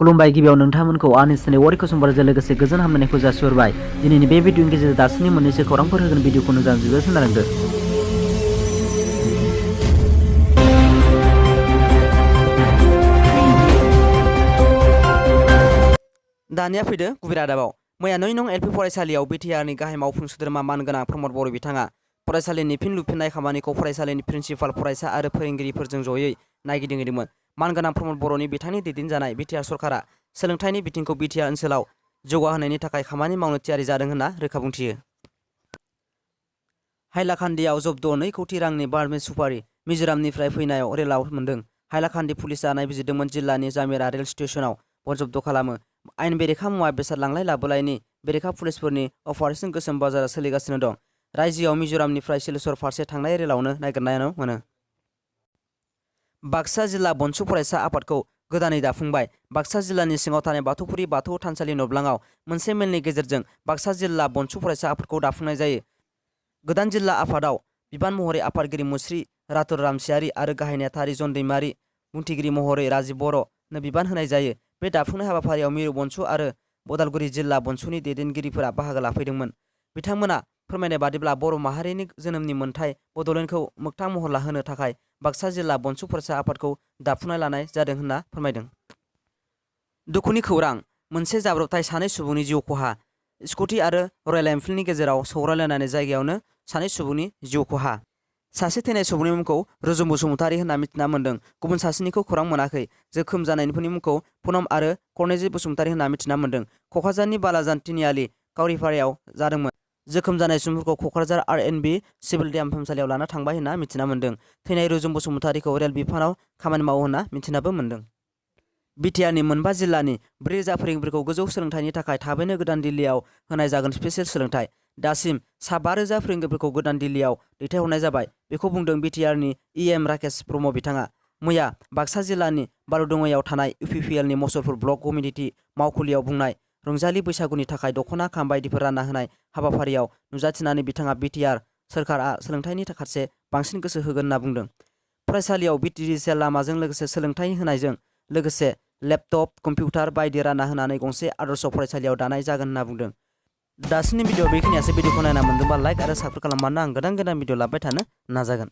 खुलुमबाय गिबियाव नोंथांमोनखौ आंनि चेनेल वारिखौ समबारजों लोगोसे गोजोन हामलायनायखौ जासिहरबाय। दिनैनि बे भिडिअनि गेजेरजों दासिमनि मोननैसो खौरांफोर होगोन भिडिअखौ मोजां जोबोद खोनालांदो। दानिया फैदो गुबै रादाबाव। मैया 9 नं एलपि फरायसालियाव बिटिआरनि गाहाय मावफुं सोद्रोमा मानगोनां प्रमद बर' बिथाङा फरायसालिनि फिन लुफिननाय खामानिखौ फरायसालिनि प्रिन्सिपाल, फरायसा आरो फोरोंगिरिफोरजों जयै नायगिदिंहैदोंमोन। मानगोनां प्रमद बर'नि बिथांनि दैदेनजानाय बिटिआर सरकारा सोलोंथाइनि बिथिंखौ बिटिआर ओनसोलाव जौगाहोनायनि थाखाय खामानि मावनो थियारि जादों होनना रोखा बुंथियो। हाइलाकान्दियाव जब्द 2 कौटि रांनि बारमेन सुपारि मिजोरामनिफ्राय फैनायाव रेलाव मोन्दों। हाइलाकान्दि पुलिसआ नायबिजिरदोंमोन। जिल्लानि जामेरा रेल स्टेशनाव बन जब्द खालामो। आयेन बेरेखा मुवा बेसाद लांलाय लाबोलायनि बेरेखा पुलिसफोरनि अपारेशन गोसोम बाजारा सोलिगासिनो दं। रायजोआव मिजोरामनिफ्राय सिलेसर फारसे थांनाय रेलावनो नागिरनायानो मोनो। बाक्सा जिल्ला बनसु फरायसा आफादखौ गोदानै दाफुंबाय। बाक्सा जिल्लानि सिङाव थानाय बाथौफुरि बाथौ थानसालि नब्लाङाव मोनसे मेलनि गेजेरजों बाक्सा जिल्ला बनसु फरायसा आफादखौ दाफुंनाय जायो। गोदान जिल्ला आफादाव बिबान महरै आफादगिरि मुस्रि रातुर रामसियारि आरो गाहाय नेहाथारि जन दैमारि, बुंथिगिरि महरै राजिब बर'नो बिबान होनाय जायो। बे दाफुंनाय हाबाफारियाव मिरु बनसु आरो उदालगुरि जिल्ला बनसुनि दैदेनगिरिफोरा बाहागो लाफैदोंमोन। बिथांमोना फोरमायनाय बादिब्ला बर' माहारिनि जोनोमनि मोनथाय बड'लेण्डखौ मोगथां महर लाहोनो थाखाय बाक्सा जिल्ला बनसु फरायसा आफादखौ दाफुंनाय लानाय जादों होनना फोरमायदों। दुखुनि खौरां, मोनसे जाब्रबथाय, सानै सुबुंनि जिउ खहा। स्कुटि आरो रयेल एनफिल्डनि गेजेराव सौग्रावलायनानै जायगायावनो सानै सुबुंनि जिउ खहा। सासे थैनाय सुबुंनि मुंखौ रुजुम बसुमतारी होनना मिथिना मोन्दों। गुबुन सासेनिखौ खौरां मोनाखै। जोखोम जानायफोरनि मुंखौ पुनम आरो कर्णजित बसुमतारी होनना मिथिना मोन्दों। क'क्राझारनि बालाजान तिनिआलि काउरिपारायाव जादोंमोन। जोखोम जानाय सुबुंफोरखौ क'क्राझार आर.एन.बि. सिभिल देहा फाहामसालियाव लाना थांबाय होनना मिथिना मोन्दों। थैनाय रुजुम बसुमतारीखौ रेल बिफानाव खामानि मावो होनना मिथिनाबो मोन्दों। बिटिआरनि मोनबा जिल्लानि 4,000 फोरोंगिरिफोरखौ गोजौ सोलोंथाइनि थाखाय थाबैनो गोदान दिल्लीयाव होनाय जागोन स्पेसियेल सोलोंथाइ। दासिम सा 5,000 फोरोंगिरिफोरखौ गोदान दिल्लीयाव दैथायहरनाय जाबाय। बेखौ बुंदों बिटिआरनि इ.एम. राकेश ब्रह्म बिथाङा। मैया बाक्सा जिल्लानि बालुदङायाव थानाय इउपिपिएलनि मसलपुर ब्लक कमिउनिटि मावखुलियाव बुंनाय रंजालि बैसागुनि थाखाय दख'ना, खाम बायदिफोर रानना होनाय हाबाफारियाव नुजाथिनानै बिथाङा बिटिआर सोरखारा सोलोंथाइनि फारसे बांसिन गोसो होगोन होनना बुंदों। फरायसालियाव डिजिटेल लामाजों लोगोसे सोलोंथाइ होनायजों लोगोसे लेपटप, कम्पिउटार बायदि रानना होनानै गंसे आदर्श फरायसालियाव दानाय जागोन होनना बुंदों। दासिमनि भिडिअ बेखिनियासो। भिडिअखौ नायना मोनदोंबा लाइक आरो साबस्क्राइब खालामबानो आं गोदान भिडिअ लाबोबाय थानो नाजागोन।